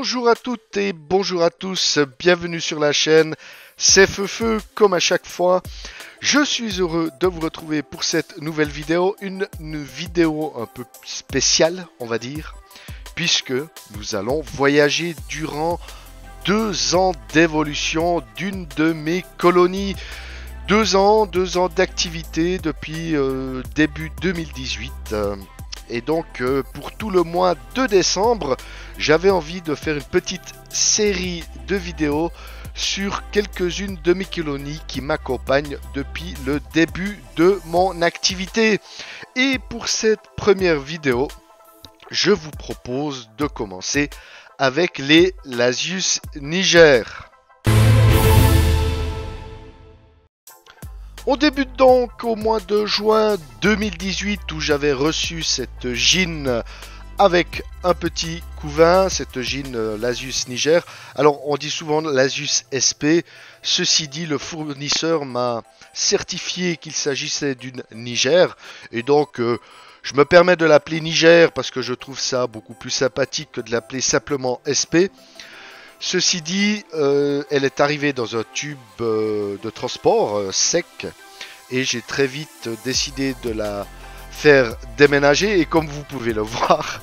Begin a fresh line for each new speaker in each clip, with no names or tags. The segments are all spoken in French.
Bonjour à toutes et bonjour à tous, bienvenue sur la chaîne, c'est Feufeu comme à chaque fois. Je suis heureux de vous retrouver pour cette nouvelle vidéo, une vidéo un peu spéciale on va dire, puisque nous allons voyager durant 2 ans d'évolution d'une de mes colonies. 2 ans d'activité depuis début 2018. Et donc pour tout le mois de décembre, j'avais envie de faire une petite série de vidéos sur quelques-unes de mes colonies qui m'accompagnent depuis le début de mon activité. Et pour cette première vidéo, je vous propose de commencer avec les Lasius Niger. On débute donc au mois de juin 2018 où j'avais reçu cette gine avec un petit couvain, cette gine Lasius Niger. Alors on dit souvent Lasius SP, ceci dit le fournisseur m'a certifié qu'il s'agissait d'une Niger et donc je me permets de l'appeler Niger parce que je trouve ça beaucoup plus sympathique que de l'appeler simplement SP. Ceci dit, elle est arrivée dans un tube de transport sec et j'ai très vite décidé de la faire déménager et comme vous pouvez le voir,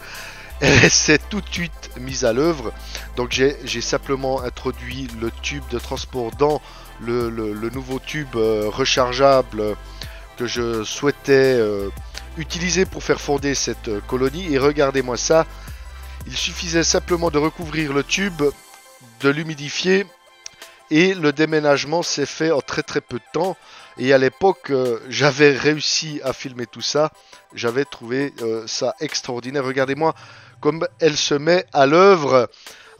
elle s'est tout de suite mise à l'œuvre. Donc j'ai simplement introduit le tube de transport dans le nouveau tube rechargeable que je souhaitais utiliser pour faire fonder cette colonie. Et regardez-moi ça, il suffisait simplement de recouvrir le tube, de l'humidifier et le déménagement s'est fait en très peu de temps. Et à l'époque j'avais réussi à filmer tout ça, j'avais trouvé ça extraordinaire. Regardez-moi comme elle se met à l'œuvre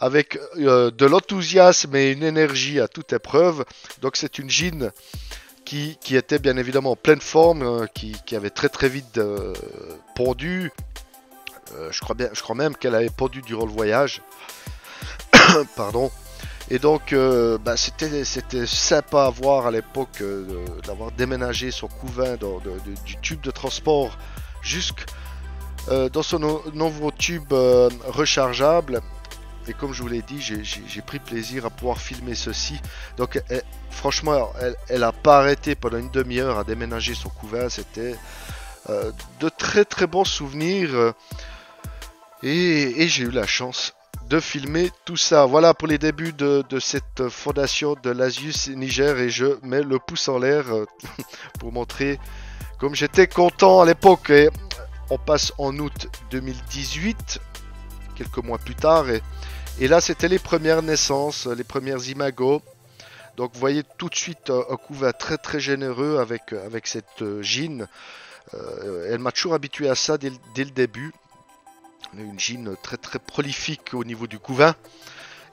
avec de l'enthousiasme et une énergie à toute épreuve. Donc c'est une gine qui était bien évidemment en pleine forme, qui avait très vite pondu. Je crois même qu'elle avait pondu durant le voyage. Pardon. Et donc c'était sympa à voir à l'époque d'avoir déménagé son couvain du tube de transport jusque dans son nouveau tube rechargeable. Et comme je vous l'ai dit, j'ai pris plaisir à pouvoir filmer ceci. Donc franchement elle a pas arrêté pendant une demi-heure à déménager son couvain. C'était de très bons souvenirs et j'ai eu la chance de filmer tout ça. Voilà pour les débuts de cette fondation de Lasius Niger et je mets le pouce en l'air pour montrer comme j'étais content à l'époque. Et on passe en août 2018, quelques mois plus tard, et là c'était les premières naissances, les premières imagos. Donc vous voyez tout de suite un couvain très généreux avec cette gine. Elle m'a toujours habitué à ça dès le début. Une gine très prolifique au niveau du couvain.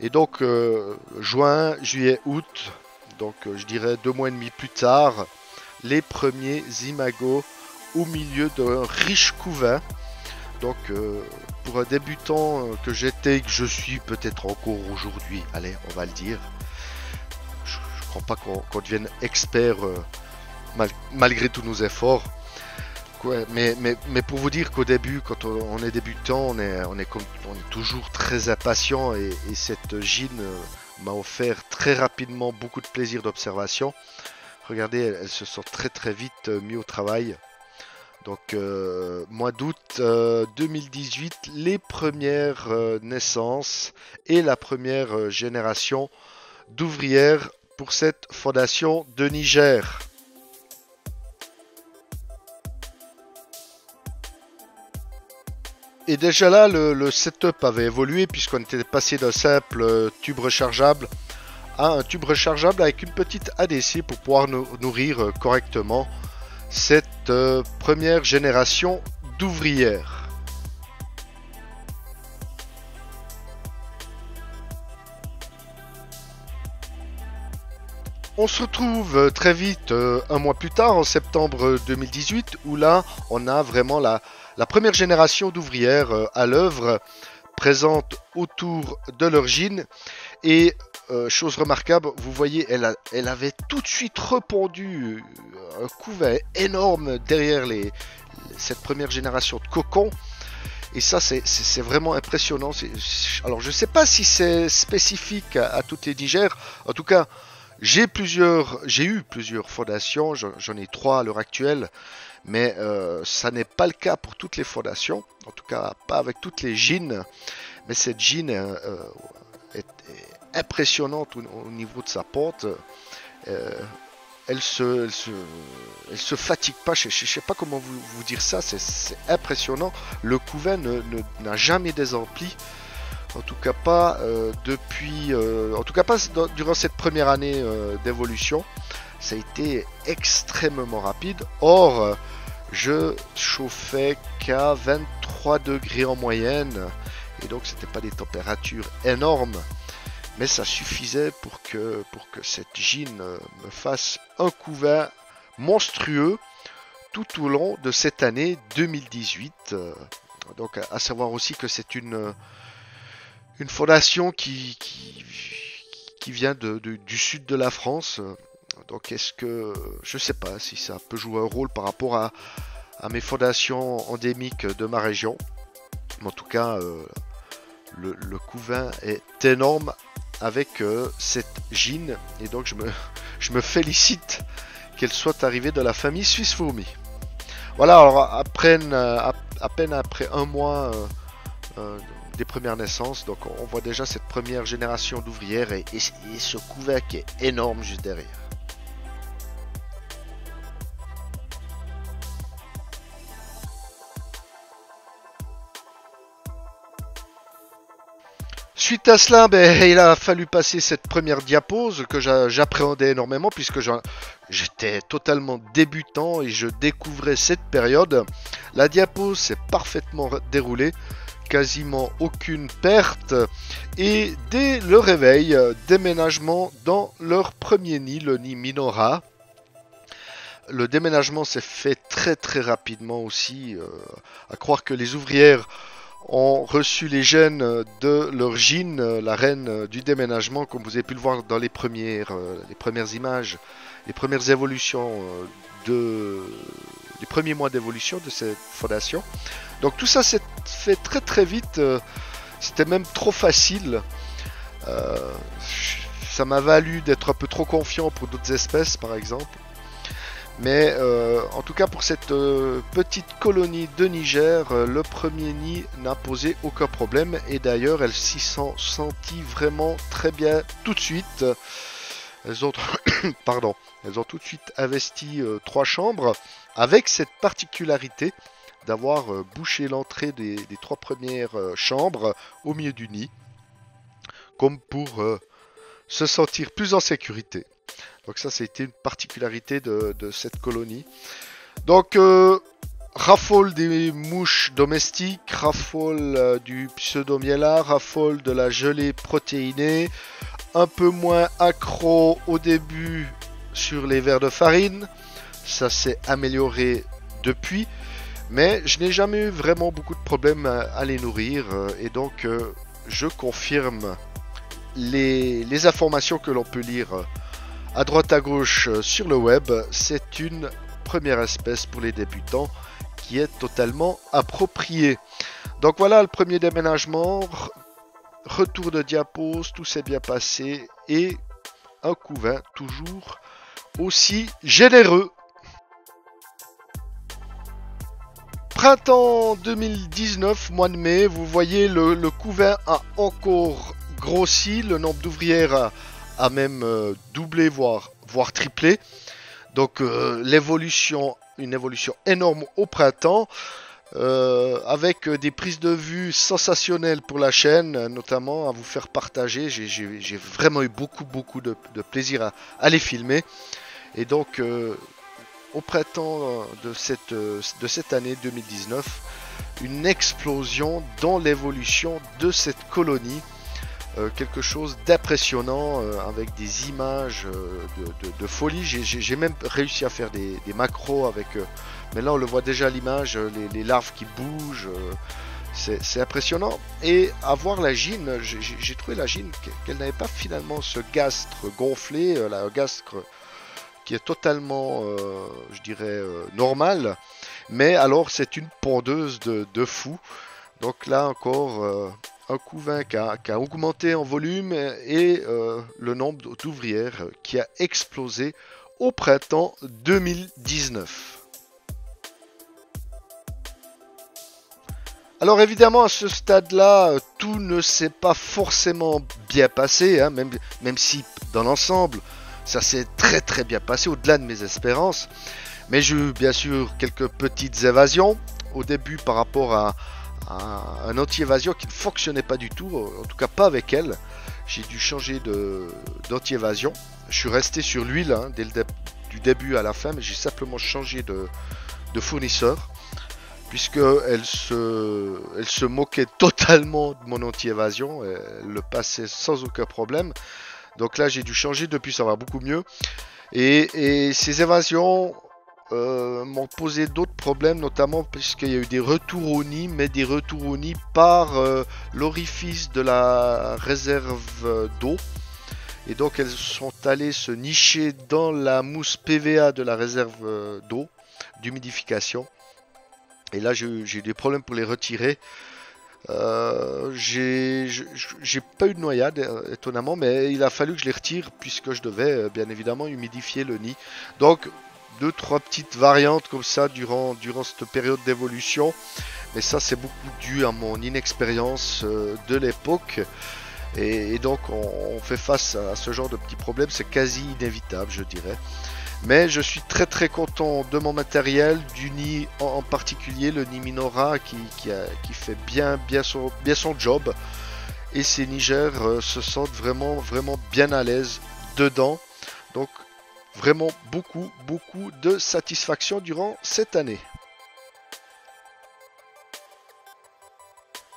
Et donc juin, juillet, août, donc je dirais 2 mois et demi plus tard, les premiers imagos au milieu d'un riche couvain. Donc pour un débutant que j'étais et que je suis peut-être encore aujourd'hui, allez on va le dire, je ne crois pas qu'on devienne expert malgré tous nos efforts. Ouais, mais pour vous dire qu'au début, quand on est débutant, on est toujours très impatient et cette gine m'a offert très rapidement beaucoup de plaisir d'observation. Regardez, elle se sent très vite mis au travail. Donc mois d'août 2018, les premières naissances et la première génération d'ouvrières pour cette fondation de Niger. Et déjà là, le setup avait évolué puisqu'on était passé d'un simple tube rechargeable à un tube rechargeable avec une petite ADC pour pouvoir nourrir correctement cette première génération d'ouvrières. On se retrouve très vite un mois plus tard, en septembre 2018, où là, on a vraiment la première génération d'ouvrières à l'œuvre, présente autour de leur gine. Et chose remarquable, vous voyez, elle avait tout de suite repondu un couvain énorme derrière cette première génération de cocons. Et ça, c'est vraiment impressionnant. Alors, je ne sais pas si c'est spécifique à toutes les nigères. En tout cas, j'ai eu plusieurs fondations. J'en ai 3 à l'heure actuelle. Mais ça n'est pas le cas pour toutes les fondations. En tout cas, pas avec toutes les gines. Mais cette gine est impressionnante au niveau de sa pente. Elle se fatigue pas. Je sais pas comment vous dire ça. C'est impressionnant. Le couvain n'a jamais désempli. En tout cas pas en tout cas pas durant cette première année d'évolution. Ça a été extrêmement rapide. Or, je chauffais qu'à 23 degrés en moyenne. Et donc, c'était pas des températures énormes. Mais ça suffisait pour que cette gine me fasse un couvain monstrueux tout au long de cette année 2018. Donc, à savoir aussi que c'est une fondation qui vient du sud de la France. Donc, est-ce que je sais pas si ça peut jouer un rôle par rapport à mes fondations endémiques de ma région. Mais en tout cas, le couvain est énorme avec cette gine. Et donc, je me félicite qu'elle soit arrivée de la famille Suisse Fourmi. Voilà, alors à peine après un mois des premières naissances, donc on voit déjà cette première génération d'ouvrières et ce couvain qui est énorme juste derrière. Suite à cela, il a fallu passer cette première diapose que j'appréhendais énormément puisque j'étais totalement débutant et je découvrais cette période. La diapose s'est parfaitement déroulée, quasiment aucune perte et dès le réveil, déménagement dans leur premier nid, le nid Minora. Le déménagement s'est fait très très rapidement aussi, à croire que les ouvrières ont reçu les gènes de leur gine, la reine du déménagement, comme vous avez pu le voir dans les premières images, les premières évolutions les premiers mois d'évolution de cette fondation. Donc tout ça s'est fait très très vite, c'était même trop facile. Ça m'a valu d'être un peu trop confiant pour d'autres espèces par exemple. Mais en tout cas pour cette petite colonie de Niger, le premier nid n'a posé aucun problème. Et d'ailleurs elles s'y sont senties vraiment très bien tout de suite. Elles ont, elles ont tout de suite investi 3 chambres avec cette particularité d'avoir bouché l'entrée des 3 premières chambres au milieu du nid. Comme pour se sentir plus en sécurité. Donc ça, c'était une particularité de cette colonie. Donc, raffole des mouches domestiques, raffole du pseudomiella, raffole de la gelée protéinée, un peu moins accro au début sur les vers de farine. Ça s'est amélioré depuis, mais je n'ai jamais eu vraiment beaucoup de problèmes à les nourrir. Et donc, je confirme les informations que l'on peut lire à droite à gauche sur le web. C'est une première espèce pour les débutants qui est totalement appropriée. Donc voilà le premier déménagement, retour de diapose, tout s'est bien passé et un couvain toujours aussi généreux. Printemps 2019, mois de mai, vous voyez le couvain a encore grossi, le nombre d'ouvrières a même doublé, voire triplé. Donc une évolution énorme au printemps, avec des prises de vue sensationnelles pour la chaîne, notamment à vous faire partager. J'ai vraiment eu beaucoup de plaisir à les filmer. Et donc au printemps de cette année 2019, une explosion dans l'évolution de cette colonie. Quelque chose d'impressionnant avec des images de folie. J'ai même réussi à faire des macros avec mais là on le voit déjà à l'image, les larves qui bougent, c'est impressionnant. Et à voir la gine, j'ai trouvé la gine qu'elle n'avait pas finalement ce gastre gonflé, un gastre qui est totalement je dirais normal, mais alors c'est une pondeuse de fou. Donc là encore, un couvain qui a augmenté en volume et le nombre d'ouvrières qui a explosé au printemps 2019. Alors évidemment, à ce stade-là, tout ne s'est pas forcément bien passé, hein, même si dans l'ensemble, ça s'est très très bien passé, au-delà de mes espérances. Mais j'ai eu bien sûr quelques petites évasions. Au début, par rapport à un anti-évasion qui ne fonctionnait pas du tout, en tout cas pas avec elle. J'ai dû changer d'anti-évasion. Je suis resté sur l'huile hein, du début à la fin, mais j'ai simplement changé de fournisseur. Puisqu'elle se moquait totalement de mon anti-évasion, elle le passait sans aucun problème. Donc là j'ai dû changer, depuis ça va beaucoup mieux. Et ces évasions m'ont posé d'autres problèmes, notamment puisqu'il y a eu des retours au nid, mais des retours au nid par l'orifice de la réserve d'eau. Et donc elles sont allées se nicher dans la mousse PVA de la réserve d'eau, d'humidification. Et là, j'ai eu des problèmes pour les retirer. J'ai pas eu de noyade, étonnamment, mais il a fallu que je les retire puisque je devais bien évidemment humidifier le nid. Donc, 2-3 petites variantes comme ça durant cette période d'évolution. Mais ça, c'est beaucoup dû à mon inexpérience de l'époque. Et donc, on fait face à ce genre de petits problèmes. C'est quasi inévitable, je dirais. Mais je suis très très content de mon matériel, du nid en particulier, le nid Minora qui fait bien son job. Et ces nigères se sentent vraiment bien à l'aise dedans. Donc vraiment beaucoup de satisfaction durant cette année.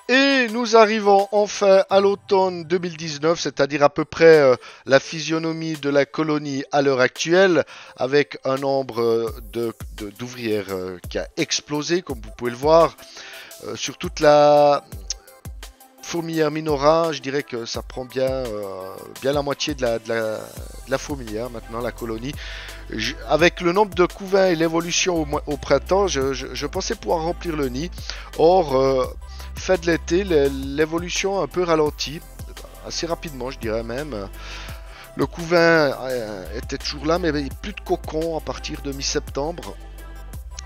Et nous arrivons enfin à l'automne 2019, c'est-à-dire à peu près la physionomie de la colonie à l'heure actuelle, avec un nombre d'ouvrières qui a explosé, comme vous pouvez le voir. Sur toute la fourmilière Minora, je dirais que ça prend bien la moitié de la fourmilière, maintenant la colonie. Avec le nombre de couvains et l'évolution au printemps, je pensais pouvoir remplir le nid. Or, fin de l'été, l'évolution a un peu ralenti, assez rapidement je dirais même. Le couvain était toujours là, mais il n'y avait plus de cocon à partir de mi-septembre.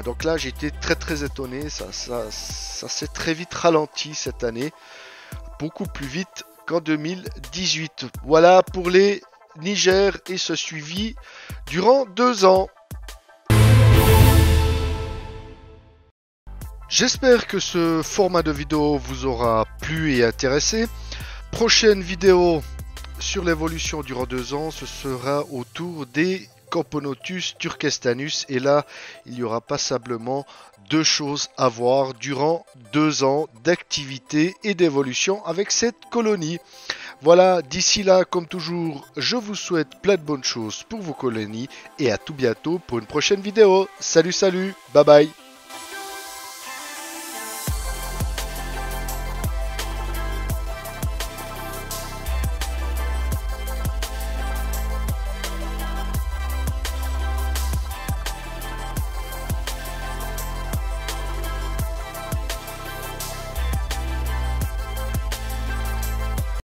Donc là j'ai été très étonné, ça s'est très vite ralenti cette année, beaucoup plus vite qu'en 2018. Voilà pour les nigères et ce suivi durant 2 ans. J'espère que ce format de vidéo vous aura plu et intéressé. Prochaine vidéo sur l'évolution durant 2 ans, ce sera autour des Camponotus turkestanus. Et là, il y aura passablement 2 choses à voir durant 2 ans d'activité et d'évolution avec cette colonie. Voilà, d'ici là, comme toujours, je vous souhaite plein de bonnes choses pour vos colonies et à tout bientôt pour une prochaine vidéo. Salut, bye bye.